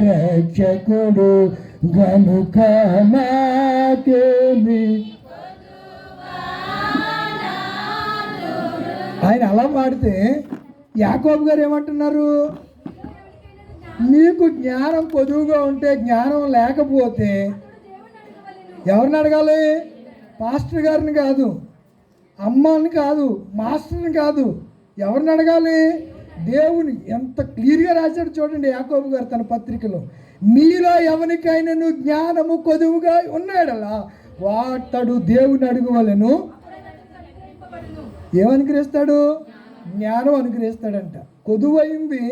రక్షకుడు గనుక నాకేమి. ఆయన అలా పాడితే యాకోబు గారు ఏమంటున్నారు, నీకు జ్ఞానం పొదువుగా ఉంటే, జ్ఞానం లేకపోతే ఎవరిని అడగాలి? పాస్టర్ గారిని కాదు, అమ్మని కాదు, మాస్టర్ని కాదు, ఎవరిని అడగాలి? దేవుని. ఎంత క్లియర్గా రాశాడు చూడండి యాకోబు గారు తన పత్రికలో. మీలో ఎవరికైనా జ్ఞానము కొదువుగా ఉన్నాడలా వాటడు దేవుని అడుగువలెను. ఏమనుగ్రహిస్తాడు? జ్ఞానం అనుగ్రహిస్తాడంట. కొదువైంది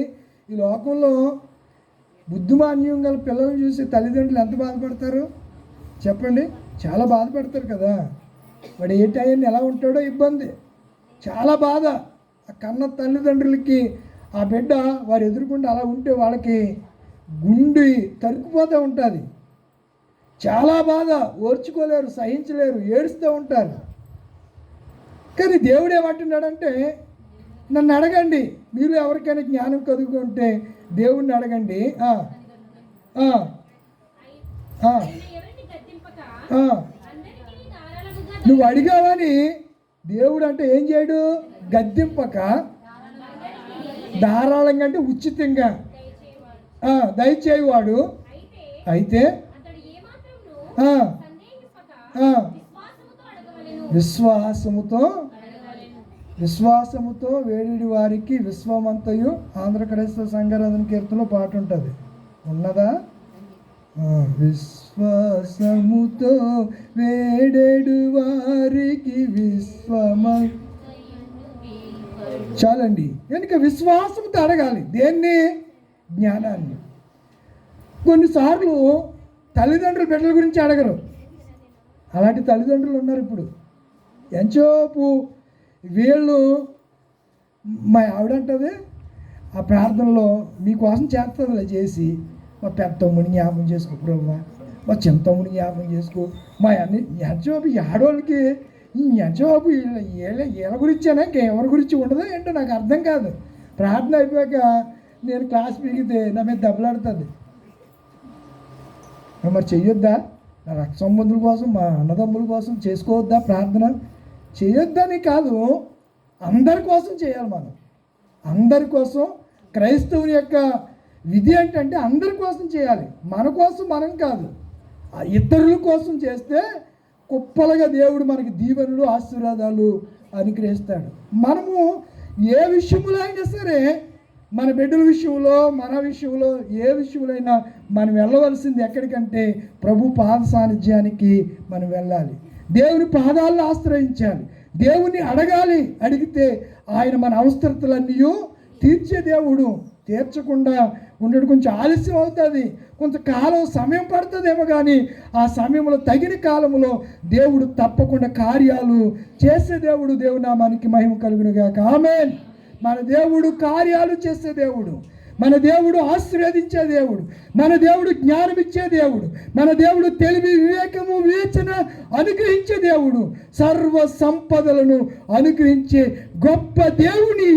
ఈ లోకంలో. బుద్ధిమాన్యం గల పిల్లలను చూసి తల్లిదండ్రులు ఎంత బాధపడతారు చెప్పండి? చాలా బాధపడతారు కదా. వాడు ఏ టైంని ఎలా ఉంటాడో ఇబ్బంది, చాలా బాధ. ఆ కన్న తల్లిదండ్రులకి ఆ బిడ్డ వారు ఎదురుకుండా అలా ఉంటే వాళ్ళకి గుండె తరుక్కుపోతూ ఉంటుంది. చాలా బాధ, ఓర్చుకోలేరు, సహించలేరు, ఏడుస్తూ ఉంటారు. కానీ దేవుడు ఏమంటున్నాడంటే, నన్ను అడగండి, మీరు ఎవరికైనా జ్ఞానం కలుగుకుంటే దేవుణ్ణి అడగండి. నువ్వు అడిగావని దేవుడు అంటే ఏం చేయడు? గద్దింపక, ధారాళంగా అంటే ఉచితంగా దయచేయవాడు. అయితే విశ్వాసముతో వేడి వారికి విశ్వమంతయు. ఆంధ్రప్రదేశ్ సంఘరాధన కీర్తనలో పాట ఉంటుంది, ఉన్నదా? విశ్వాసముతో వేడేడు వారికి విశ్వమ. చాలండి. కనుక విశ్వాసంతో అడగాలి. దేన్ని? జ్ఞానాన్ని. కొన్నిసార్లు తల్లిదండ్రులు బిడ్డల గురించి అడగరు. అలాంటి తల్లిదండ్రులు ఉన్నారు ఇప్పుడు. ఎంచోపు వీళ్ళు, మా ఆవిడంటది ఆ ప్రార్థనలో మీకోసం చేస్తుందిలే చేసి, మా పెద్ద తమ్ముడిని జ్ఞాపకం చేసుకో ప్రభు, మా చిన్న తమ్ముడిని జ్ఞాపకం చేసుకో, మా అన్ని ఎంచోపు ఆడవాళ్ళకి ఈ ఎంచోపు వీళ్ళ గురించేనా, ఇంకెవరి గురించి ఉండదు ఏంటో నాకు అర్థం కాదు. ప్రార్థన అయిపోయాక నేను క్లాస్ పీకితే నా మీద దెబ్బలాడుతుంది. మరి చెయ్యొద్దా? నా రక్త సంబంధుల కోసం, మా అన్నదమ్ముల కోసం చేసుకోవద్దా ప్రార్థన? చేయొద్దని కాదు, అందరి కోసం చేయాలి. మనం అందరి కోసం. క్రైస్తవుని యొక్క విధి ఏంటంటే అందరి కోసం చేయాలి, మన కోసం మనం కాదు. ఇతరుల కోసం చేస్తే కుప్పలుగా దేవుడు మనకి దీవెనలు, ఆశీర్వాదాలు అనుగ్రహిస్తాడు. మనము ఏ విషయంలో అయినా సరే, మన బిడ్డల విషయంలో, మన విషయంలో, ఏ విషయంలో అయినా మనం వెళ్ళవలసింది ఎక్కడికంటే ప్రభు పాద సాన్నిధ్యానికి మనం వెళ్ళాలి. దేవుని పాదాలను ఆశ్రయించాలి, దేవుని అడగాలి. అడిగితే ఆయన మన అవసరతలన్నీ తీర్చే దేవుడు. తీర్చకుండా ఉండడం కొంచెం ఆలస్యం అవుతుంది, కొంతకాలం సమయం పడుతుందేమో, కానీ ఆ సమయంలో తగిన కాలంలో దేవుడు తప్పకుండా కార్యాలు చేసే దేవుడు. దేవుని నామానికి మహిమ కలుగునుగాక. ఆమేన్. మన దేవుడు కార్యాలు చేసే దేవుడు, మన దేవుడు ఆశీర్వదించే దేవుడు, మన దేవుడు జ్ఞానం ఇచ్చే దేవుడు, మన దేవుడు తెలివి, వివేకము, వివేచన అనుగ్రహించే దేవుడు, సర్వ సంపదలను అనుగ్రహించే గొప్ప దేవుని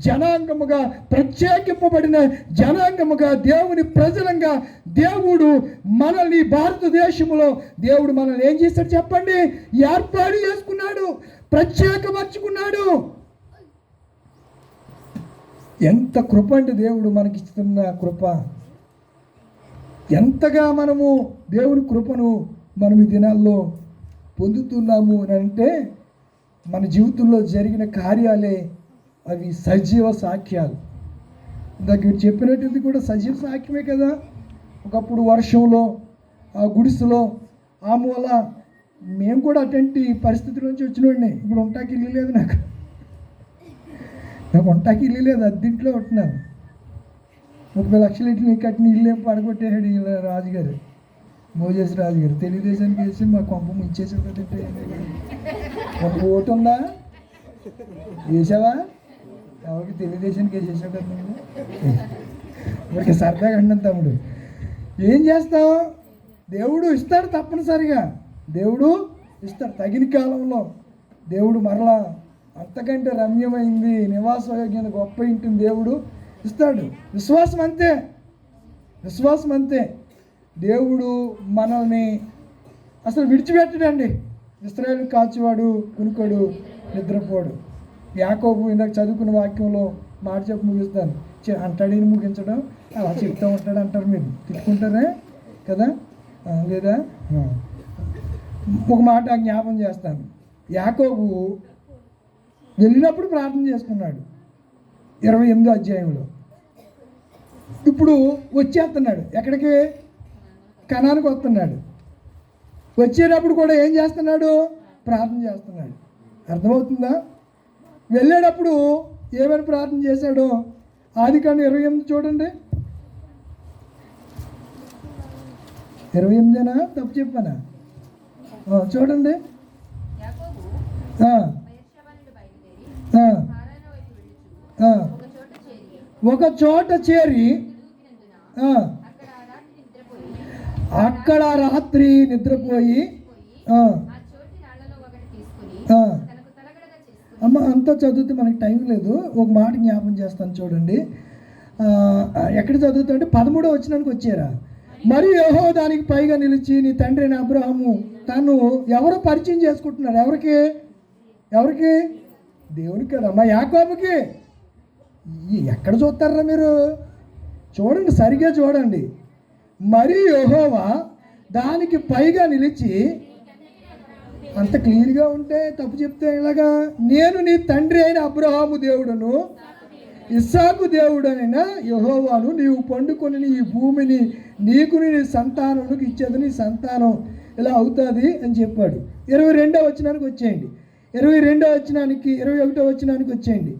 జనాంగముగా, ప్రత్యేకింపబడిన జనాంగముగా, దేవుని ప్రజలంగా దేవుడు మనల్ని, భారతదేశంలో దేవుడు మనల్ని ఏం చేశాడు చెప్పండి? ఏర్పాటు చేసుకున్నాడు, ప్రత్యేకపరుచుకున్నాడు. ఎంత కృప అంటే దేవుడు మనకిస్తున్న కృప. ఎంతగా మనము దేవుని కృపను మనం ఈ దినాల్లో పొందుతున్నాము అని అంటే, మన జీవితంలో జరిగిన కార్యాలే అవి సజీవ సాక్ష్యాలు. ఇందాక మీరు చెప్పినట్టు కూడా సజీవ సాక్ష్యమే కదా. ఒకప్పుడు వర్షంలో ఆ గుడిసెలో ఆ మూల మేము కూడా అటువంటి పరిస్థితి నుంచి వచ్చినోడిని. ఇప్పుడు ఉంటాకి ఇల్లు లేదు, నాకు వంటకి ఇల్లు లేదు, అద్దెంట్లో ఉంటున్నాను. 30 లక్షలు ఇట్లు కట్టిన ఇల్లు ఏం పడగొట్టేసాడు ఇలా రాజుగారు, మోజేసి రాజుగారు. తెలుగుదేశానికి వేసి మా కొంప ముంచేసాడు కదంటే. ఒక ఓటు ఉందా? వేసావా? ఎవరికి? తెలుగుదేశానికి వేసేసావు కదా నువ్వు. ఊరికి సరదాగా అన్నాను తమ్ముడు. ఏం చేస్తావు? దేవుడు ఇస్తాడు, తప్పనిసరిగా దేవుడు ఇస్తాడు. తగిన కాలంలో దేవుడు మరలా అంతకంటే రమ్యమైంది, నివాసయోగ్యమైన గొప్ప ఇంటిని దేవుడు ఇస్తాడు. విశ్వాసం అంతే. విశ్వాసం అంతే. దేవుడు మనల్ని అసలు విడిచిపెట్టడండి. ఇశ్రాయేలు కాచేవాడు కునుకోడు, నిద్రపోడు. యాకోబు ఇందాక చదువుకున్న వాక్యంలో మాట చెప్పి ముగిస్తాను. అంటాడని ముగించడం అలా చెప్తూ ఉంటాడు అంటారు, మీరు తిట్టుకుంటారే కదా, లేదా ఒక మాట జ్ఞాపం చేస్తాను. యాకోబు వెళ్ళినప్పుడు ప్రార్థన చేసుకున్నాడు 28వ అధ్యాయంలో. ఇప్పుడు వచ్చేస్తున్నాడు, ఎక్కడికి? కనానికి వస్తున్నాడు. వచ్చేటప్పుడు కూడా ఏం చేస్తున్నాడు? ప్రార్థన చేస్తున్నాడు. అర్థమవుతుందా? వెళ్ళేటప్పుడు ఏమైనా ప్రార్థన చేశాడో ఆదికాండం 28 చూడండి. 28 తప్పు చెప్పానా? చూడండి. ఒక చోట చేరి అక్కడ రాత్రి నిద్రపోయి అమ్మ అంతా చదివితే మనకి టైం లేదు, ఒక మాట జ్ఞాపం చేస్తాను చూడండి. ఎక్కడ చదువుతా అంటే 13వ వచనానికి వచ్చారా. మరి యెహోవా దానికి పైగా నిలిచి నీ తండ్రి అయిన అబ్రహాము తను ఎవరో పరిచయం చేసుకుంటున్నారు. ఎవరికి? దేవునికి కదమ్మా, యాకోబుకి. ఎక్కడ చూస్తారా మీరు? చూడండి, సరిగ్గా చూడండి. మరి యెహోవా దానికి పైగా నిలిచి, అంత క్లియర్గా ఉంటే తప్పు చెప్తే ఇలాగా, నేను నీ తండ్రి అయిన అబ్రహాము దేవుడును ఇస్సాకు దేవుడనైనా యెహోవాను నీవు పండుకొని ఈ భూమిని నీకు నీ సంతానానికి ఇచ్చేది, నీ సంతానం ఇలా అవుతుంది అని చెప్పాడు. 22వ వచనానికి వచ్చేయండి. 22వ వచనానికి 21వ వచనానికి వచ్చేయండి.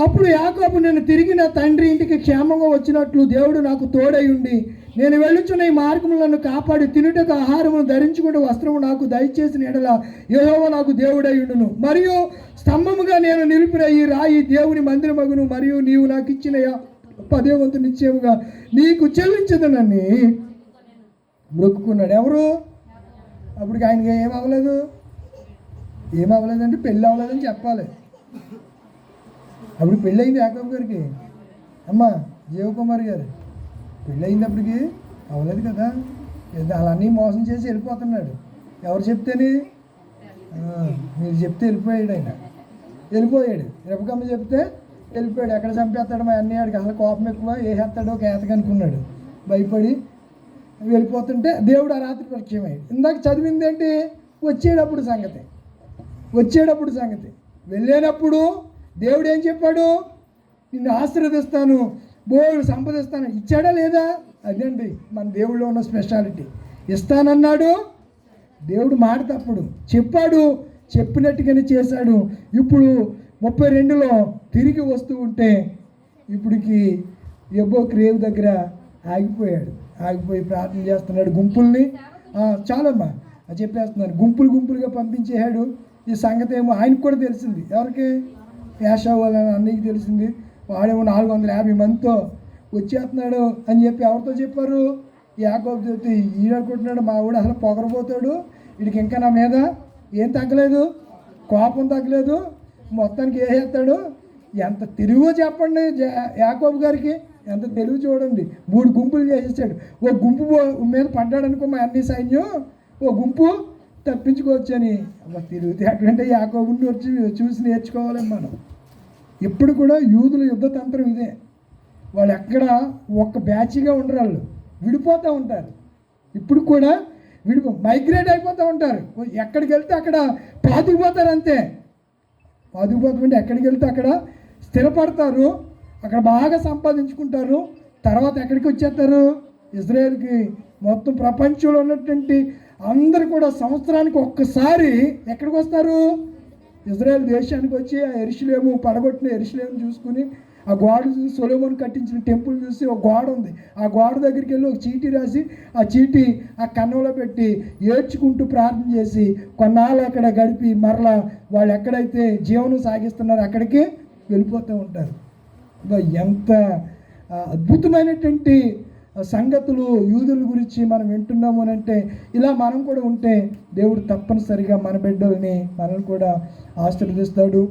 అప్పుడు యాకోబు నేను తిరిగి నా తండ్రి ఇంటికి క్షేమంగా వచ్చినట్లు దేవుడు నాకు తోడై ఉండి నేను వెళ్ళుచున్న ఈ మార్గములను కాపాడి తినుటకు ఆహారమును ధరించుకుంటూ వస్త్రము నాకు దయచేసిన ఎడల యెహోవా నాకు దేవుడై ఉండును. మరియు స్తంభముగా నేను నిలిపిన ఈ రాయి దేవుని మందిరమగును. మరియు నీవు నాకు ఇచ్చిన 10వ వంతు నిశ్చయముగా నీకు చెల్లించదనని మొక్కుకున్నాడు. ఎవరు? అప్పటికి ఆయనకి ఏమవ్వలేదంటే పెళ్ళి అవ్వలేదని చెప్పాలి. అప్పుడు పెళ్ళయింది యాకోబు గారికి. అమ్మ జీవకుమారి గారు పెళ్ళయింది, అప్పటికి అవ్వలేదు కదా. అలాన్నీ మోసం చేసి వెళ్ళిపోతున్నాడు. ఎవరు చెప్తేనే? మీరు చెప్తే వెళ్ళిపోయాడు. రెపకమ్మ చెప్తే వెళ్ళిపోయాడు. ఎక్కడ చంపేస్తాడు మా అన్నయ్యాడికి అసలు కోపం ఎక్కువ, వేసేస్తాడో కేతక అనుకున్నాడు. భయపడి వెళ్ళిపోతుంటే దేవుడు ఆ రాత్రి పరిచయం అయ్యాడు. ఇందాక చదివింది ఏంటి? వచ్చేటప్పుడు సంగతి. వెళ్ళేటప్పుడు దేవుడు ఏం చెప్పాడు? నిన్ను ఆశీర్వదిస్తాను, బోర్డు సంపదిస్తాను. ఇచ్చాడా లేదా? అదండి మన దేవుళ్ళో ఉన్న స్పెషాలిటీ. ఇస్తానన్నాడు, దేవుడు మాట తప్పుడు, చెప్పాడు, చెప్పినట్టుగానే చేశాడు. ఇప్పుడు 32లో తిరిగి వస్తూ ఉంటే ఇప్పటికి ఎబ్బో క్రేవ్ దగ్గర ఆగిపోయి ప్రార్థన చేస్తున్నాడు. గుంపుల్ని చాలమ్మా చెప్పేస్తున్నాను, గుంపులుగా పంపించేశాడు. ఈ సంగతి ఏమో ఆయనకు కూడా తెలిసింది. ఎవరికి? యాషావు వాళ్ళ అన్నయ్యకి తెలిసింది. వాడేమో 450 మందితో వచ్చేస్తున్నాడు అని చెప్పి ఎవరితో చెప్పారు? యాకోబు చెప్తే ఈయనుకుంటున్నాడు మా వాడు అసలు పొగరపోతాడు, వీడికి ఇంకా నా మీద ఏం తగ్గలేదు, కోపం తగ్గలేదు, మొత్తానికి వేసేస్తాడు. ఎంత తెలుగో చెప్పండి యాకోబు గారికి, ఎంత తెలుగు చూడండి. 3 గుంపులు చేసేసాడు. ఓ గుంపు మీద పడ్డాడు అనుకో మా అన్ని సైన్యం, ఓ గుంపు తప్పించుకోవచ్చని. తిరిగితే అటువంటి యాకోబుని వచ్చి చూసి నేర్చుకోవాలని మనం. ఇప్పుడు కూడా యూదుల యుద్ధ తంత్రం ఇదే. వాళ్ళు ఎక్కడ ఒక్క బ్యాచ్గా ఉండరు, వాళ్ళు విడిపోతూ ఉంటారు. ఇప్పుడు కూడా మైగ్రేట్ అయిపోతూ ఉంటారు. ఎక్కడికి వెళ్తే అక్కడ పాతుకుపోతారు అంతే. పాతుకుపోతామంటే ఎక్కడికి వెళ్తే అక్కడ స్థిరపడతారు, అక్కడ బాగా సంపాదించుకుంటారు. తర్వాత ఎక్కడికి వచ్చేస్తారు? ఇజ్రాయెల్కి. మొత్తం ప్రపంచంలో ఉన్నటువంటి అందరు కూడా సంవత్సరానికి ఒక్కసారి ఎక్కడికి వస్తారు? ఇజ్రాయెల్ దేశానికి వచ్చి ఆ యెరూషలేము, పడగొట్టిన యెరూషలేము చూసుకుని, ఆ గోడ చూసి, సొలొమోను కట్టించిన టెంపుల్ చూసి, ఒక గోడ ఉంది, ఆ గోడ దగ్గరికి వెళ్ళి ఒక చీటీ రాసి ఆ చీటీ ఆ కన్నంలో పెట్టి ఏడ్చుకుంటూ ప్రార్థన చేసి కొన్నాళ్ళు అక్కడ గడిపి మరలా వాళ్ళు ఎక్కడైతే జీవనం సాగిస్తున్నారో అక్కడికి వెళ్ళిపోతూ ఉంటారు. ఎంత అద్భుతమైనటువంటి సంగతులు యూదుల గురించి మనం వింటున్నాము అని అంటే, ఇలా మనం కూడా ఉంటే దేవుడు తప్పనిసరిగా మన బిడ్డల్ని మనల్ని కూడా ఆశీర్వదిస్తాడు.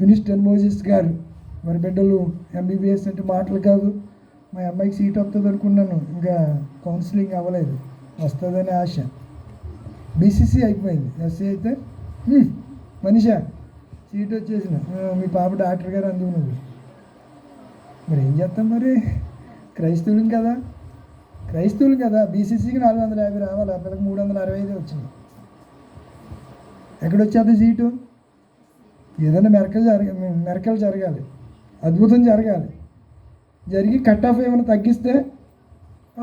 యూనిస్టన్ మోజెస్ గారు, మరి బిడ్డలు MBBS అంటే మాటలు కాదు, మా అమ్మాయికి సీట్ వస్తుంది అనుకున్నాను, ఇంకా కౌన్సిలింగ్ అవ్వలేదు, వస్తుందని ఆశ. బీసీసీ అయిపోయింది, ఎస్సీ అయితే మనిషా సీట్ వచ్చేసిన, మీ పాప డాక్టర్ గారు అందుకు నువ్వు. మరి ఏం చేస్తాం మరి, క్రైస్తవులం కదా. బీసీసీకి 450 రావాలి, ఆ పిల్లకి 365 వచ్చింది. ఎక్కడొచ్చేది సీటు? ఏదైనా మెరకలు జరగాలి, అద్భుతం జరగాలి. జరిగి కట్ ఆఫ్ ఏమైనా తగ్గిస్తే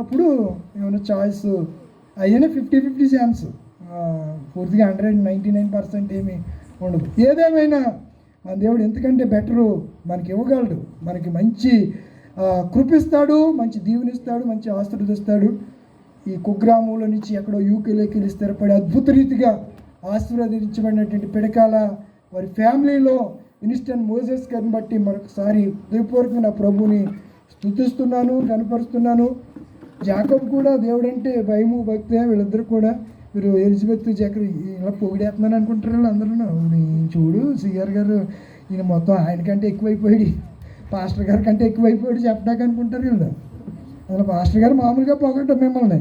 అప్పుడు ఏమైనా చాయిస్ అయినా 50-50 ఛాన్స్, పూర్తిగా 199% ఏమీ ఉండదు. ఏదేమైనా మన దేవుడు ఎంతకంటే బెటరు మనకి ఇవ్వగలడు. మనకి మంచి కృపిస్తాడు, మంచి దీవెనిస్తాడు, మంచి ఆశీర్వదిస్తాడు. ఈ కుగ్రామంలో నుంచి ఎక్కడో యూకేలోకి స్థిరపడి అద్భుత రీతిగా ఆశీర్వదించబడినటువంటి పిడకాల వారి ఫ్యామిలీలో ఇన్స్టెంట్ మోసెస్ గారిని బట్టి మరొకసారి హృదయపూర్వకంగా నా ప్రభుని స్తుతిస్తున్నాను, కనపరుస్తున్నాను. జాకబ్ కూడా దేవుడంటే భయము భక్తి, వీళ్ళిద్దరు కూడా. మీరు ఎలిజబెత్ జకర్ ఇలా పొగిడేస్తున్నాను అనుకుంటారు అందరూ. చూడు సిఆర్ గారు ఈయన మొత్తం ఆయనకంటే ఎక్కువైపోయాడు, పాస్టర్ గారి కంటే ఎక్కువైపోయాడు చెప్పడానికి అనుకుంటారు వీళ్ళు. అసలు పాస్టర్ గారు మామూలుగా పొగడటం మిమ్మల్ని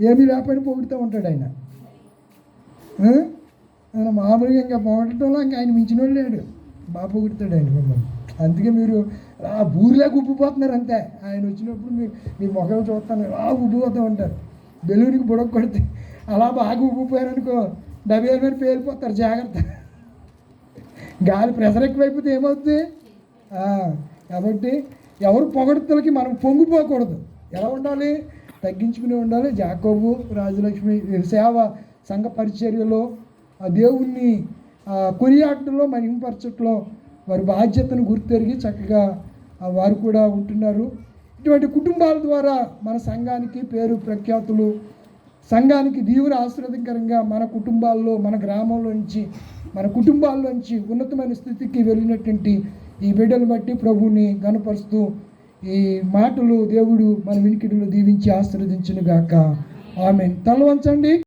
ఏమీ లేకపోయినా పొగుడుతూ ఉంటాడు ఆయన. మామూలుగా ఇంకా పొగడటంలో ఇంకా ఆయన మించిన వాడు లేడు, బాగా పొగుడుతాడు ఆయన మిమ్మల్ని. అందుకే మీరు బూరిలాగా ఉబ్బిపోతున్నారు అంతే. ఆయన వచ్చినప్పుడు మీ మొక్కలు చూస్తాను ఉబ్బిపోతూ ఉంటారు. బెలూనికి బుడక కొడితే అలా బాగా ఉబ్బిపోయారు అనుకో, డబ్బేల మీద పేలిపోతారు, జాగ్రత్త. గాలి ప్రెషర్ ఎక్కువైపోతే ఏమవుతుంది? కాబట్టి ఎవరు పొగడతలకి మనం పొంగిపోకూడదు. ఎలా ఉండాలి? తగ్గించుకుని ఉండాలి. జాకోబు, రాజలక్ష్మి సేవ సంఘ పరిచర్యలో ఆ దేవుణ్ణి కొనియాటంలో మహిమపరచట్లో వారి బాధ్యతను గుర్తెరిగి చక్కగా వారు కూడా ఉంటున్నారు. ఇటువంటి కుటుంబాల ద్వారా మన సంఘానికి పేరు ప్రఖ్యాతులు, సంఘానికి దీవుని ఆశీర్వాదకరంగా మన కుటుంబాల్లో, మన గ్రామంలో నుంచి, మన కుటుంబాల్లోంచి ఉన్నతమైన స్థితికి వెళ్ళినటువంటి ఈ బిడ్డలు బట్టి ప్రభువుని గణపరుస్తూ ఈ మాటలు దేవుడు మన వినికిడిలో దీవించి ఆశీర్వదించును గాక. ఆమేన్. తల వంచండి.